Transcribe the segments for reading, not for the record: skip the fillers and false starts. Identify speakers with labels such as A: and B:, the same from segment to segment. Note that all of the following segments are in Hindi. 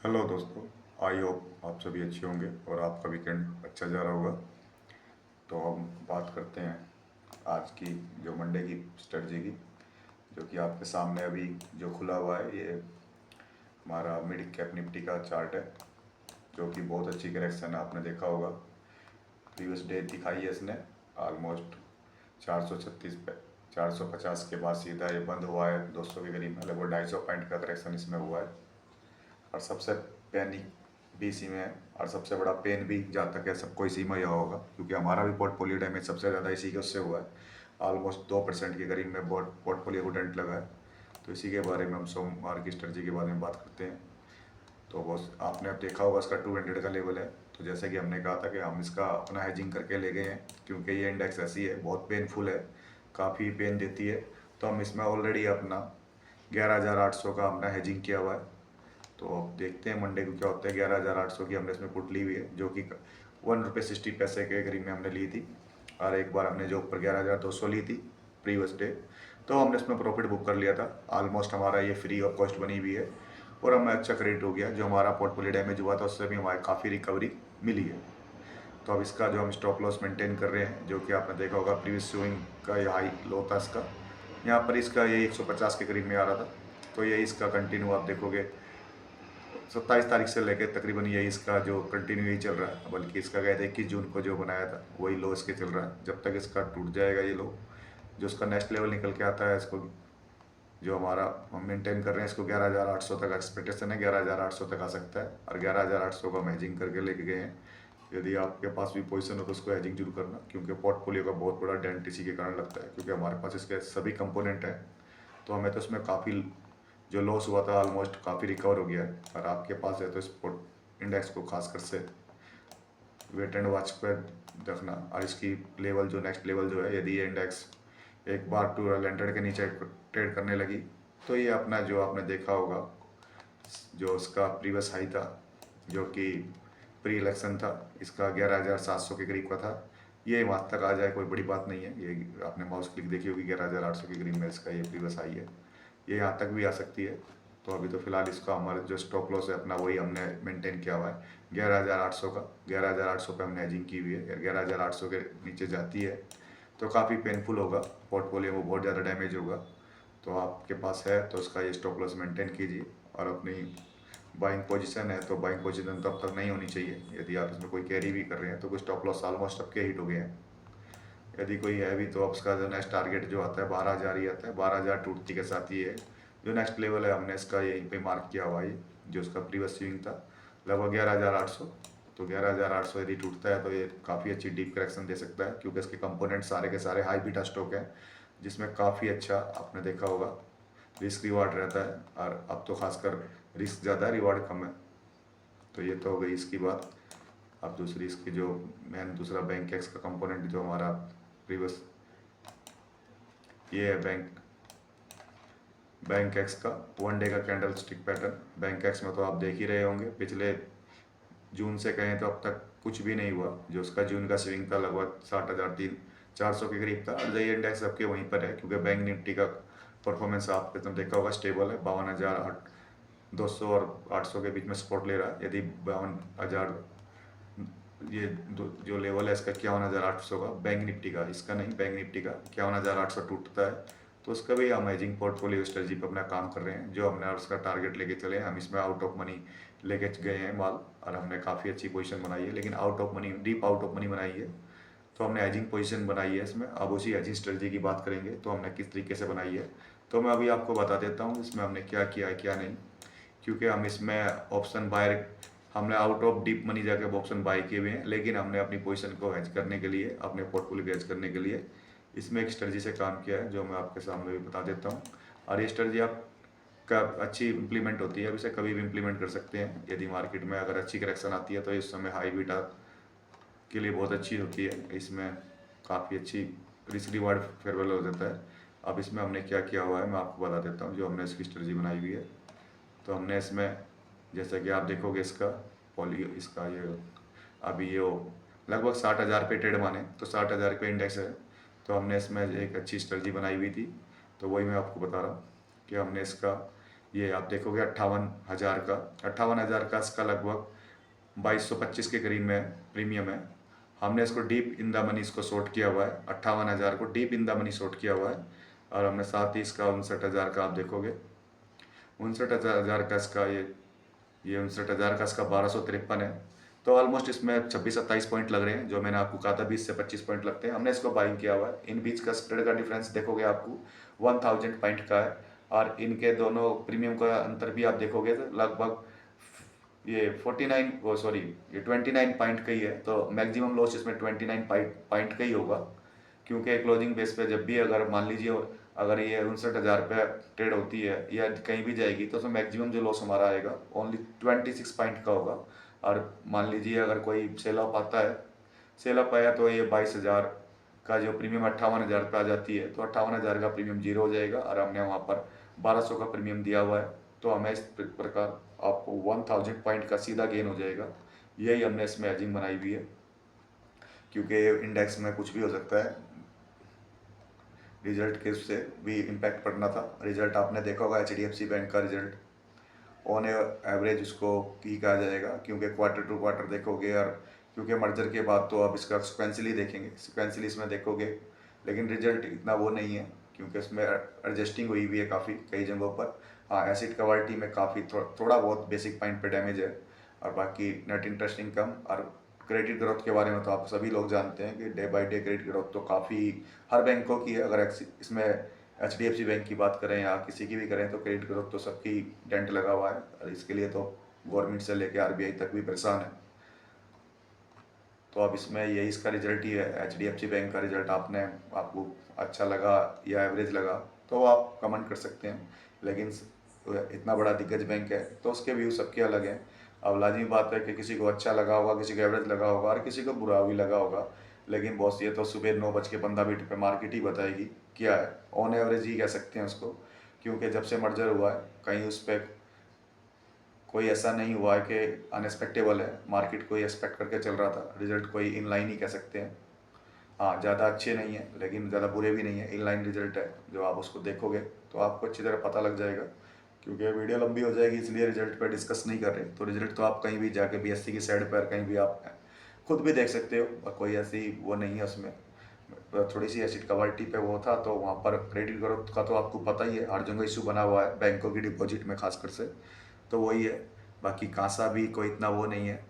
A: हेलो दोस्तों। आई होप आप सभी अच्छे होंगे और आपका वीकेंड अच्छा जा रहा होगा। तो हम बात करते हैं आज की जो मंडे की स्ट्रेटजी की, जो कि आपके सामने अभी जो खुला हुआ है। ये हमारा मिड कैप निफ्टी का चार्ट है, जो कि बहुत अच्छी करेक्शन है। आपने देखा होगा प्रीवियस डे दिखाई है इसने ऑलमोस्ट 436 पे 450 के बाद सीधा ये बंद हुआ है 200 के करीब, लगभग 250 पॉइंट का करेक्शन इसमें हुआ है। और सबसे पैनिक भी इसी में है, और सबसे बड़ा पेन भी जहाँ तक है सबको इसी में यह होगा, क्योंकि हमारा भी पोर्टफोलियो डैमेज सबसे ज़्यादा इसी के उससे हुआ है। ऑलमोस्ट 2% के करीब में पोर्टफोलियो को डेंट लगा है। तो इसी के बारे में हम सोमवार की स्ट्रेटजी के बारे में बात करते हैं। तो बस आपने अब देखा होगा इसका 200 का लेवल है। तो जैसे कि हमने कहा था कि हम इसका अपना हेजिंग करके ले गए हैं, क्योंकि ये इंडेक्स ऐसी है, बहुत पेनफुल है, काफ़ी पेन देती है। तो हम इसमें ऑलरेडी अपना 11,800 का हमने हेजिंग किया हुआ है। तो अब देखते हैं मंडे को क्या होता है। 11,800 की हमने इसमें पुट ली हुई है, जो कि ₹1.60 के करीब में हमने ली थी। और एक बार हमने जो ऊपर 11,200 ली थी प्रीवियस डे, तो हमने इसमें प्रॉफिट बुक कर लिया था। ऑलमोस्ट हमारा ये फ्री ऑफ कॉस्ट बनी हुई है और हमें अच्छा क्रेडिट हो गया। जो हमारा पोर्टफोलियो डैमेज हुआ था उससे भी हमारी काफ़ी रिकवरी मिली है। तो अब इसका जो हम स्टॉप लॉस मेंटेन कर रहे हैं, जो कि आपने देखा होगा प्रीवियस स्विंग का ये हाई लो था इसका, यहाँ पर इसका ये 150 के करीब में आ रहा था। तो ये इसका कंटिन्यू आप देखोगे 27 तारीख से लेकर तकरीबन यही इसका जो कंटिन्यू ही चल रहा है। बल्कि इसका गए थे 21 जून को जो बनाया था वही लो इसके चल रहा है। जब तक इसका टूट जाएगा ये लो, जो इसका नेक्स्ट लेवल निकल के आता है, इसको जो हमारा हम मेंटेन कर रहे हैं, इसको 11,800 तक एक्सपेक्टेशन है। 11,800 तक आ सकता है, और 11,800 का हम हेजिंग करके लेके गए हैं। यदि आपके पास भी पोजीशन हो तो उसको हेजिंग जरूर करना, क्योंकि पोर्टफोलियो का बहुत बड़ा डेंट इसी के कारण लगता है, क्योंकि हमारे पास इसके सभी कंपोनेंट हैं। तो हमें तो उसमें काफ़ी जो लॉस हुआ था ऑलमोस्ट काफ़ी रिकवर हो गया है। और आपके पास है तो स्पोर्ट इंडेक्स को खासकर से वेट एंड वॉच पर रखना। और इसकी लेवल जो नेक्स्ट लेवल जो है, यदि ये इंडेक्स एक बार 1200 के नीचे ट्रेड करने लगी, तो ये अपना जो आपने देखा होगा जो उसका प्रीवियस हाई था, जो कि प्री इलेक्शन था, इसका 11,700 के करीब का था, ये वहाँ तक आ जाए कोई बड़ी बात नहीं है। ये आपने माउस क्लिक देखी होगी, 11,800 के करीब में इसका ये प्रीवियस हाई है। ये यहाँ तक भी आ सकती है। तो अभी तो फिलहाल इसका हमारा जो स्टॉप लॉस है अपना वही हमने मेंटेन किया हुआ है 11,800 का। 11,800 पे हमने हेजिंग की हुई है। 11,800 के नीचे जाती है तो काफ़ी पेनफुल होगा, पोर्टफोलियो में बहुत ज़्यादा डैमेज होगा। तो आपके पास है तो उसका ये स्टॉप लॉस मेंटेन कीजिए। और अपनी बाइंग पोजीशन है तो बाइंग पोजीशन तब तक नहीं होनी चाहिए। यदि आप इसमें कोई कैरी भी कर रहे हैं तो कुछ स्टॉप लॉस ऑलमोस्ट सबके हिट हो गए हैं। यदि कोई है भी तो उसका जो नेक्स्ट टारगेट जो आता है 12,000 ही आता है। 12,000 टूटती के साथ ही है जो नेक्स्ट लेवल है, हमने इसका यहीं पे मार्क किया हुआ है। जो उसका प्रीवियस स्विंग था लगभग 11,800। तो 11,800 यदि टूटता है तो ये काफ़ी अच्छी डीप करेक्शन दे सकता है, क्योंकि इसके कंपोनेंट सारे के सारे हाई बीटा स्टॉक हैं, जिसमें काफ़ी अच्छा आपने देखा होगा रिस्क रिवार्ड रहता है। और अब तो खासकर रिस्क ज़्यादा है, रिवार्ड कम है। तो ये तो हो गई इसकी बात। अब दूसरी इसकी जो मेन दूसरा बैंक एक्स का कंपोनेंट जो हमारा प्रीवियस ये है बैंक एक्स का 1 डे का candle stick pattern. Bank x में तो आप देख ही रहे होंगे पिछले जून से कहें तो अब तक कुछ भी नहीं हुआ। जो उसका जून का स्विंग था लगभग 60,400 के करीब था, और ये इंडेक्स सबके वहीं पर है, क्योंकि बैंक निफ्टी का परफॉर्मेंस आपने तो देखा होगा स्टेबल है। 52,200 और 800 के बीच में सपोर्ट ले रहा है। यदि 52,000 ये जो लेवल है इसका 51,800 का बैंक निफ्टी का, इसका नहीं बैंक निफ्टी का 51,800 टूटता है, तो उसका भी हम एजिंग पोर्टफोलियो स्ट्रेटजी पर अपना काम कर रहे हैं। जो हमने उसका टारगेट लेके चले हैं, हम इसमें आउट ऑफ मनी लेके गए हैं माल, और हमने काफ़ी अच्छी पोजीशन बनाई है। लेकिन out of money deep out of money बनाई है, तो हमने एजिंग पोजीशन बनाई है इसमें। अब उसी एजिंग स्ट्रेटजी की बात करेंगे तो हमने किस तरीके से बनाई है। तो मैं अभी आपको बता देता हूँ इसमें हमने क्या किया है क्या नहीं। क्योंकि हम इसमें ऑप्शन बायर हमने आउट ऑफ डीप मनी जाके ऑप्शन बाय किए हुए हैं, लेकिन हमने अपनी पोजीशन को हेज करने के लिए, अपने पोर्टफोलियो को हेज करने के लिए इसमें एक स्ट्रेटजी से काम किया है, जो मैं आपके सामने भी बता देता हूँ। और ये स्ट्रेटजी आप का अच्छी इंप्लीमेंट होती है, अब इसे कभी भी इंप्लीमेंट कर सकते हैं। यदि मार्केट में अगर अच्छी करेक्शन आती है तो इस समय हाई बीटा के लिए बहुत अच्छी होती है। इसमें काफ़ी अच्छी रिस्क रिवार्ड फेवरेबल हो जाता है। अब इसमें हमने क्या किया हुआ है मैं आपको बता देता हूँ, जो हमने इसकी स्ट्रेटजी बनाई हुई है। तो हमने इसमें जैसा कि आप देखोगे इसका पॉलियो इसका ये अभी ये लगभग 60,000 पे ट्रेड माने तो 60,000 पे इंडेक्स है। तो हमने इसमें एक अच्छी स्ट्रेटजी बनाई हुई थी, तो वही मैं आपको बता रहा हूँ कि हमने इसका ये आप देखोगे 58,000 का, 58,000 का इसका लगभग 2225 के करीब में प्रीमियम है। हमने इसको डीप इन द मनी इसको शॉर्ट किया हुआ है, 58,000 को deep in the money short किया हुआ है। और हमने साथ ही इसका 59,000 का आप देखोगे, 59,000 का इसका ये 59,000 का इसका 1253 है। तो ऑलमोस्ट इसमें 26-27 पॉइंट लग रहे हैं, जो मैंने आपको कहा था 20 से 25 पॉइंट लगते हैं। हमने इसको बाइंग किया हुआ है। इन बीच का स्प्रेड का डिफरेंस देखोगे आपको 1000 पॉइंट का है, और इनके दोनों प्रीमियम का अंतर भी आप देखोगे तो लगभग ये 49 वो सॉरी ये 29 पॉइंट का ही है। तो मैक्सिमम लॉस इसमें 29 पॉइंट का ही होगा, क्योंकि क्लोजिंग बेस पे जब भी अगर मान लीजिए अगर ये 59,000 पे ट्रेड होती है या कहीं भी जाएगी, तो उसमें मैक्सिमम जो लॉस हमारा आएगा ओनली 26 पॉइंट का होगा। और मान लीजिए अगर कोई सेल ऑफ आता है, सेल ऑफ आया तो ये 22,000 का जो प्रीमियम 58,000 पे आ जाती है, तो 58,000 का प्रीमियम जीरो हो जाएगा, और हमने वहाँ पर 1200 का प्रीमियम दिया हुआ है। तो हमें इस प्रकार आपको 1000 पॉइंट का सीधा गेन हो जाएगा। यही हमने इसमें एजिंग बनाई हुई है, क्योंकि इंडेक्स में कुछ भी हो सकता है, रिजल्ट के उससे भी इम्पैक्ट पड़ना था। रिजल्ट आपने देखा होगा HDFC बैंक का रिजल्ट ऑन एवरेज उसको ही कहा जाएगा, क्योंकि क्वार्टर टू क्वार्टर देखोगे, और क्योंकि मर्जर के बाद तो आप इसका सिक्वेंसली देखेंगे, सिक्वेंसली इसमें देखोगे, लेकिन रिजल्ट इतना वो नहीं है, क्योंकि इसमें एडजस्टिंग हुई हुई है काफ़ी कई जगहों पर। हाँ, एसिड क्वालिटी में काफ़ी थोड़ा बहुत बेसिक पॉइंट पे डैमेज है, और बाकी नेट इंटरेस्ट इनकम और क्रेडिट ग्रोथ के बारे में तो आप सभी लोग जानते हैं कि day by day credit growth तो काफ़ी हर बैंकों की है। अगर इसमें HDFC बैंक की बात करें या किसी की भी करें, तो क्रेडिट ग्रोथ तो सबकी डेंट लगा हुआ है, और इसके लिए तो गवर्नमेंट से लेके RBI तक भी परेशान है। तो अब इसमें यही इसका रिजल्ट ही है। HDFC बैंक का रिजल्ट आपको अच्छा लगा या एवरेज लगा तो आप कमेंट कर सकते हैं, लेकिन इतना बड़ा दिग्गज बैंक है तो उसके व्यू सबके अलग हैं। अब लाजमी बात है कि किसी को अच्छा लगा होगा, किसी को एवरेज लगा होगा, और किसी को बुरा भी लगा होगा, लेकिन बॉस ये तो सुबह 9:15 पे मार्केट ही बताएगी क्या है। ऑन एवरेज ही कह सकते हैं उसको, क्योंकि जब से मर्जर हुआ है कहीं उस पर कोई ऐसा नहीं हुआ है कि अनएक्सपेक्टेबल है। मार्केट कोई एक्सपेक्ट करके चल रहा था, रिजल्ट कोई इन लाइन ही कह सकते हैं। हाँ, ज़्यादा अच्छे नहीं है लेकिन ज़्यादा बुरे भी नहीं है, इन लाइन रिजल्ट है। जो आप उसको देखोगे तो आपको अच्छी तरह पता लग जाएगा, क्योंकि वीडियो लंबी हो जाएगी इसलिए रिजल्ट पर डिस्कस नहीं कर रहे। तो रिजल्ट तो आप कहीं भी जाके BSC की साइड पर कहीं भी आप खुद भी देख सकते हो, और कोई ऐसी वो नहीं है उसमें। थोड़ी सी एसिड क्वालिटी पे वो था, तो वहाँ पर क्रेडिट ग्रोथ का तो आपको पता ही है, हर जगह इशू बना हुआ है बैंकों की डिपॉजिट में खासकर से, तो वही है। बाकी कांसा भी कोई इतना वो नहीं है,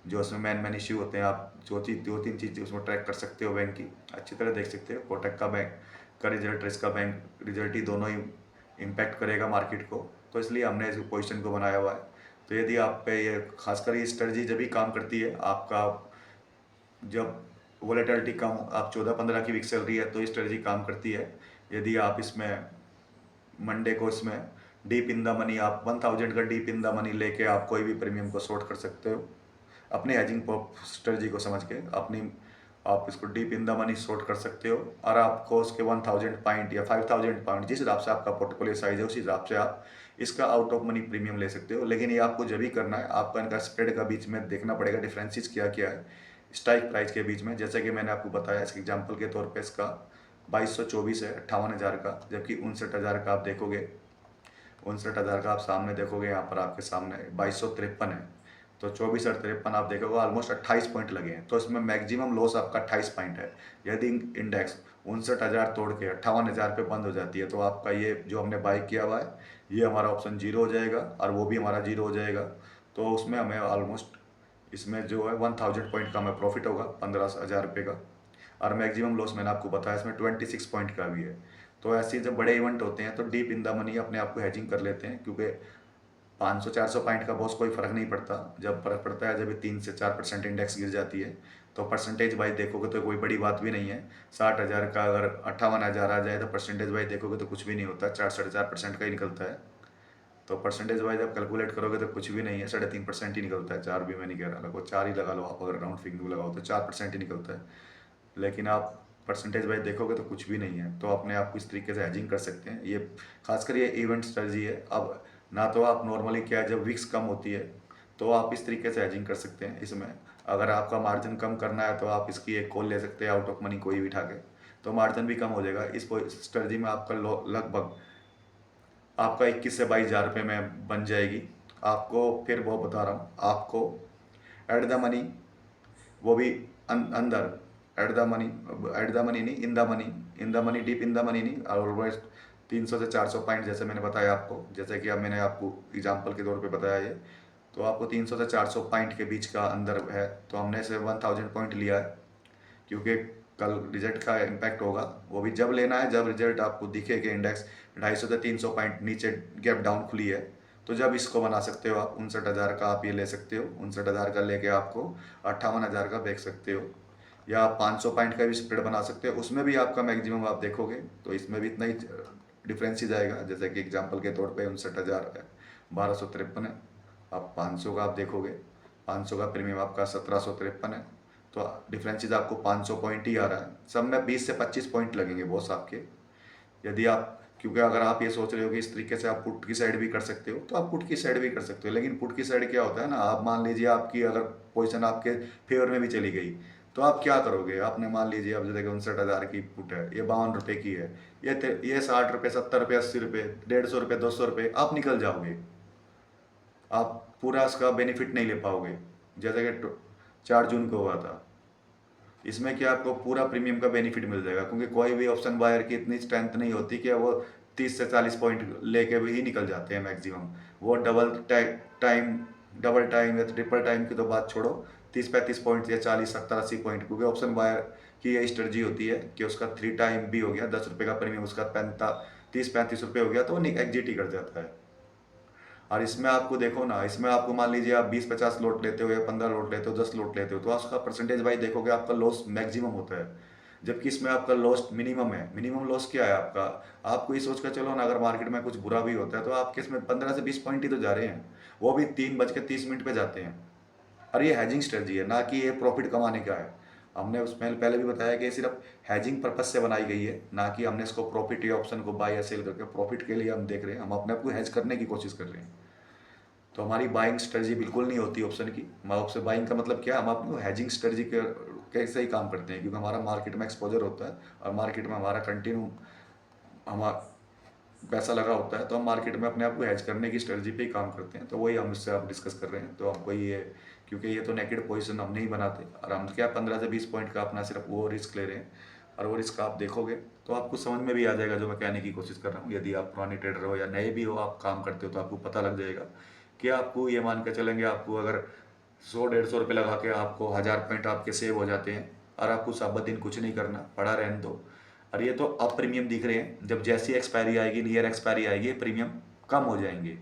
A: जो उसमें मेन इश्यू होते हैं आप दो तीन चीज़ उसमें ट्रैक कर सकते हो, बैंक की अच्छी तरह देख सकते हो। कोटक का बैंक का रिजल्ट, इसका बैंक रिजल्ट ही दोनों ही इम्पैक्ट करेगा मार्केट को, तो इसलिए हमने इस पोजिशन को बनाया हुआ है। तो यदि आप पे ये खासकर ये स्ट्रेटजी जब भी काम करती है आपका, जब वोलेटिलिटी कम, आप 14-15 की वीक चल रही है तो ये स्ट्रेटजी काम करती है। यदि आप इसमें मंडे को इसमें डीप इन द मनी, आप 1000 का डीप इन द मनी लेके आप कोई भी प्रीमियम को शॉर्ट कर सकते हो अपने हेजिंग स्ट्रेटजी को समझ के। अपनी आप इसको deep in the money short कर सकते हो, और आपको उसके 1000 पॉइंट या 5000 पॉइंट जिस हिसाब से आपका पोर्टफोलियो साइज है उस हिसाब से आप इसका आउट ऑफ मनी प्रीमियम ले सकते हो। लेकिन ये आपको जब भी करना है, आपका इनका स्प्रेड का बीच में देखना पड़ेगा डिफरेंसेस क्या क्या है स्ट्राइक प्राइस के बीच में। जैसे कि मैंने आपको बताया, इसके एग्जाम्पल के तौर पर इसका 2224 है 58,000 का, जबकि 59,000 का आप देखोगे, 59,000 का आप सामने देखोगे, यहाँ पर आपके सामने 2253 है। तो 24 और 53 आप देखोगे ऑलमोस्ट 28 पॉइंट लगे हैं, तो इसमें मैक्सिमम लॉस आपका 28 पॉइंट है। यदि इंडेक्स 59,000 तोड़ के 58,000 पे बंद हो जाती है, तो आपका ये जो हमने बाई किया हुआ है ये हमारा ऑप्शन जीरो हो जाएगा, और वो भी हमारा जीरो हो जाएगा। तो उसमें हमें ऑलमोस्ट इसमें जो है 1000 पॉइंट का हमें प्रॉफिट होगा, 15,000 रुपये का। और मैक्सिमम लॉस मैंने आपको बताया इसमें 26 पॉइंट का भी है। तो ऐसे जब बड़े इवेंट होते हैं तो डीप इन द मनी अपने आप को हेजिंग कर लेते हैं, क्योंकि 500-400 पॉइंट का बॉस कोई फ़र्क नहीं पड़ता। जब फर्क पड़ता है जब 3 से 4% इंडेक्स गिर जाती है, तो परसेंटेज वाइज देखोगे तो कोई बड़ी बात भी नहीं है। 60,000 का अगर 58,000 आ जाए तो परसेंटेज वाइज देखोगे तो कुछ भी नहीं होता, 4-4.5% का ही निकलता है। तो परसेंटेज वाइज आप कैलकुलेट करोगे तो कुछ भी नहीं है, 3.5% ही निकलता है। 4 भी मैं नहीं कह रहा, लगभग 4 ही लगा लो आप, अगर राउंड फिगर लगाओ तो 4% ही निकलता है। लेकिन आप परसेंटेज वाइज देखोगे तो कुछ भी नहीं है। तो अपने आप को इस तरीके से हेजिंग कर सकते हैं। ये खासकर ये इवेंट स्ट्रेटजी है। अब ना तो आप नॉर्मली क्या है, जब विक्स कम होती है तो आप इस तरीके से हेजिंग कर सकते हैं इसमें। अगर आपका मार्जिन कम करना है तो आप इसकी एक कॉल ले सकते हैं आउट ऑफ मनी कोई भी उठा के, तो मार्जिन भी कम हो जाएगा। इस स्ट्रेटजी में आपका लगभग आपका 21 से 22 हज़ार रुपये में बन जाएगी। आपको फिर वो बता रहा हूँ आपको, एट द मनी, वो भी अंदर, at the money, at the money नहीं, in the money, in the money, deep in the money नहीं, ऑलमोस्ट 300 से 400 पॉइंट, जैसे मैंने बताया आपको, जैसे कि अब मैंने आपको एग्जांपल के तौर पे बताया ये, तो आपको 300 से 400 पॉइंट के बीच का अंदर है, तो हमने इसे 1000 पॉइंट लिया है, क्योंकि कल रिजल्ट का इम्पैक्ट होगा। वो भी जब लेना है जब रिजल्ट आपको दिखे कि इंडेक्स 250 से 300 पॉइंट नीचे गैप डाउन खुली है, तो जब इसको बना सकते हो आप। 59,000 का आप ये ले सकते हो, 59,000 का लेके आपको 58,000 का बेच सकते हो, या आप 500 पॉइंट का भी स्प्रेड बना सकते हो। उसमें भी आपका मैक्सिमम आप देखोगे तो इसमें भी इतना ही डिफरेंस ही जाएगा। जैसे कि एग्जांपल के तौर पे 59,000 है, 1253 है, आप 500 का आप देखोगे, 500 का प्रीमियम आपका 1753 है, तो डिफरेंसेस आपको 500 पॉइंट ही आ रहा है। सब में 20 से 25 पॉइंट लगेंगे बॉस आपके, यदि आप, क्योंकि अगर आप ये सोच रहे हो कि इस तरीके से आप पुट की साइड भी कर सकते हो, तो आप पुट की साइड भी कर सकते हो। लेकिन पुट की साइड क्या होता है ना, आप मान लीजिए आपकी अगर पोजीशन आपके फेवर में भी चली गई, तो आप क्या करोगे। आपने मान लीजिए अब जैसे 59,000 की पुट है, ये 52 रुपये की है, ये 60 रुपये, 70 रुपये, 80 रुपये, 150 रुपये, 200 रुपये आप निकल जाओगे। आप पूरा इसका बेनिफिट नहीं ले पाओगे। जैसे कि 4 जून को हुआ था, इसमें क्या आपको पूरा प्रीमियम का बेनिफिट मिल जाएगा, क्योंकि कोई भी ऑप्शन बायर की इतनी स्ट्रेंथ नहीं होती कि वो 30 से 40 पॉइंट लेके भी ही निकल जाते हैं मैक्सिमम। वो डबल टाइम या ट्रिपल टाइम की तो बात छोड़ो, 30-35 पॉइंट या 40-70-80 पॉइंट, क्योंकि ऑप्शन बायर की यही स्ट्रेटजी होती है कि उसका 3 टाइम भी हो गया, 10 रुपये का प्रीमियम उसका 30-35 रुपये हो गया, तो वो एग्जिट ही कर जाता है। और इसमें आपको देखो ना, इसमें आपको मान लीजिए आप 20-50 लोट लेते हो या 15 लोट लेते हो, 10 लोट लेते हो, तो उसका परसेंटेज वाइज देखोगे आपका लॉस मैक्सिमम होता है, जबकि इसमें आपका लॉस मिनिमम है। मिनिमम लॉस क्या है आपका, आपको ये सोच कर चलो ना, अगर मार्केट में कुछ बुरा भी होता है तो आपके इसमें 15 से 20 पॉइंट ही तो जा रहे हैं, वो भी 3:30 पे जाते हैं। और ये हैजिंग स्ट्रेटजी है, ना कि ये प्रॉफिट कमाने का है। हमने उसमें पहले भी बताया कि ये सिर्फ हैजिंग पर्पज से बनाई गई है, ना कि हमने इसको प्रॉफिट या ऑप्शन को बाय या सेल करके प्रॉफिट के लिए हम देख रहे हैं। हम अपने आप को हैज करने की कोशिश कर रहे हैं। तो हमारी बाइंग स्ट्रेटजी बिल्कुल नहीं होती ऑप्शन की। ऑप्शन बाइंग का मतलब क्या है, हम अपनी हैजिंग स्ट्रेटजी के कैसे ही काम करते हैं, क्योंकि हमारा मार्केट में एक्सपोजर होता है और मार्केट में हमारा कंटिन्यू हमारा पैसा लगा होता है, तो हम मार्केट में अपने आप को हैज करने की स्ट्रेटजी पे ही काम करते हैं। तो वही हम इससे आप डिस्कस कर रहे हैं। तो हमको ये, क्योंकि ये तो नेकेड पोजीशन हम नहीं बनाते, और हम क्या 15 से 20 पॉइंट का अपना सिर्फ वो रिस्क ले रहे हैं, और वो रिस्क आप देखोगे तो आपको समझ में भी आ जाएगा जो मैं कहने की कोशिश कर रहा हूँ। यदि आप पुराने ट्रेडर हो या नए भी हो, आप काम करते हो, तो आपको पता लग जाएगा कि आपको ये मान के चलेंगे, आपको अगर 100-150 रुपये लगा के आपको 1000 पॉइंट आपके सेव हो जाते हैं, और आपको सब दिन कुछ नहीं करना, पड़ा रहने दो। और ये तो अब प्रीमियम दिख रहे हैं, जब जैसी एक्सपायरी आएगी, नियर एक्सपायरी आएगी, प्रीमियम कम हो जाएंगे।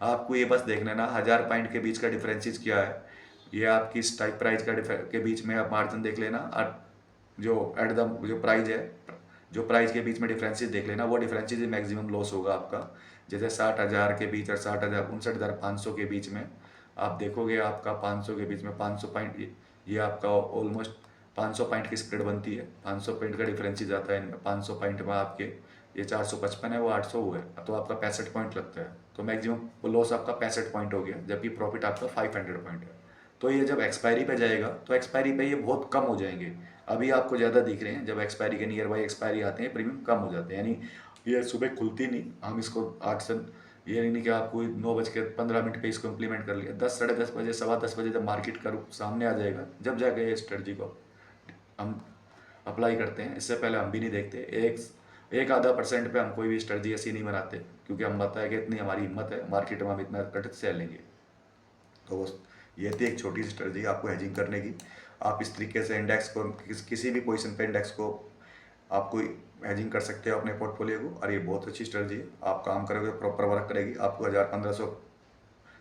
A: आपको ये बस देख लेना 1000 पॉइंट के बीच का डिफरेंसेस क्या है, ये आपकी स्ट्राइक प्राइस का के बीच में आप मार्जिन देख लेना, और जो एट द जो प्राइस है, जो प्राइस के बीच में डिफरेंसेस देख लेना, वो डिफरेंसेस ही मैक्सिमम लॉस होगा आपका। जैसे 60,000 के बीच और 59,500 के बीच में आप देखोगे, आपका 500 के बीच में 500 पॉइंट, ये आपका ऑलमोस्ट 500 पॉइंट की स्प्रेड बनती है। 500 पॉइंट का डिफरेंस ही जाता है इनमें। 500 पॉइंट में आपके ये 455 है, वो 800 हुआ है, तो आपका 65 पॉइंट लगता है। तो मैक्सिमम लॉस आपका 65 पॉइंट हो गया, जबकि प्रॉफिट आपका 500 पॉइंट है। तो ये जब एक्सपायरी पे जाएगा, तो एक्सपायरी पे ये बहुत कम हो जाएंगे। अभी आपको ज़्यादा दिख रहे हैं, जब एक्सपायरी के नियर बाई एक्सपायरी आते हैं, प्रीमियम कम हो जाते हैं। यानी ये सुबह खुलती नहीं, हम इसको 8 से, ये नहीं कि आपको 9:15 पे इसको इम्प्लीमेंट कर लिया, 10-10:30 बजे, 10:15 जब मार्केट का रुख सामने आ जाएगा, जब जाके ये स्ट्रेटजी को हम अप्लाई करते हैं। इससे पहले हम भी नहीं देखते। एक आधा परसेंट पे हम कोई भी स्ट्रेटजी ऐसी नहीं बनाते, क्योंकि हम बताया कि इतनी हमारी हिम्मत है, मार्केट में हम इतना कट से लेंगे। तो बस ये थी एक छोटी सी स्ट्रेटजी आपको हेजिंग करने की। आप इस तरीके से इंडेक्स को किसी भी पोजीशन पे इंडेक्स को आपको हेजिंग कर सकते हो अपने पोर्टफोलियो को, और ये बहुत अच्छी स्ट्रेटजी है। आप काम करोगे, प्रॉपर वर्क करेगी, आपको 1000-1500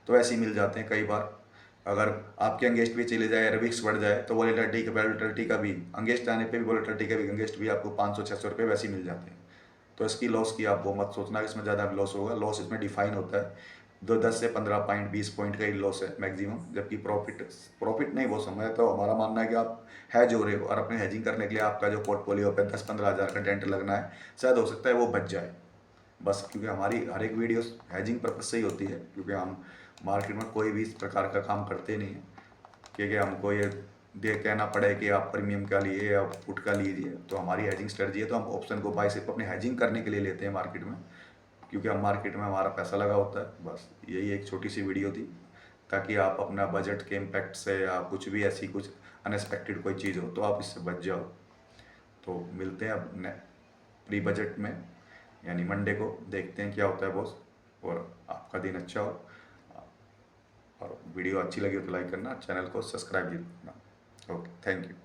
A: तो ऐसे ही मिल जाते हैं कई बार। अगर आपके अंगेस्ट भी चले जाए, रिस्क बढ़ जाए, तो वॉलेटिलिटी का भी अंगेस्ट आने पे भी, वॉलेटिलिटी का भी अंगेस्ट भी आपको 500-600 रुपये वैसे ही मिल जाते हैं। तो इसकी लॉस की आप वो मत सोचना कि इसमें ज़्यादा लॉस होगा। लॉस इसमें डिफाइन होता है, 10 से 15 पॉइंट, 20 पॉइंट का ही लॉस है मैक्सिमम, जबकि प्रॉफिट प्रॉफिट नहीं वो समय। तो हमारा मानना है कि आप हैज हो रहे हो, और अपने हैजिंग करने के लिए आपका जो पोर्टफोलियो पे 10-15 हज़ार का डेंट लगना है, शायद हो सकता है वो बच जाए। बस क्योंकि हमारी हर एक वीडियो हैजिंग पर्पज से ही होती है, क्योंकि हम मार्केट में कोई भी इस प्रकार का काम करते नहीं हैं, क्योंकि हमको ये दे कहना पड़े कि आप प्रीमियम का लिए या पुट का लीजिए। तो हमारी हैजिंग स्ट्रेटजी है, तो हम ऑप्शन को बाय सिर्फ अपने हैजिंग करने के लिए लेते हैं मार्केट में, क्योंकि हम मार्केट में हमारा पैसा लगा होता है। बस यही एक छोटी सी वीडियो थी, ताकि आप अपना बजट के इम्पैक्ट से या कुछ भी ऐसी कुछ अनएक्सपेक्टेड कोई चीज़ हो तो आप इससे बच जाओ। तो मिलते हैं अब प्री बजट में, यानी मंडे को, देखते हैं क्या होता है बॉस। और आपका दिन अच्छा हो, और वीडियो अच्छी लगी हो तो लाइक करना, चैनल को सब्सक्राइब भी करना। Okay, thank you.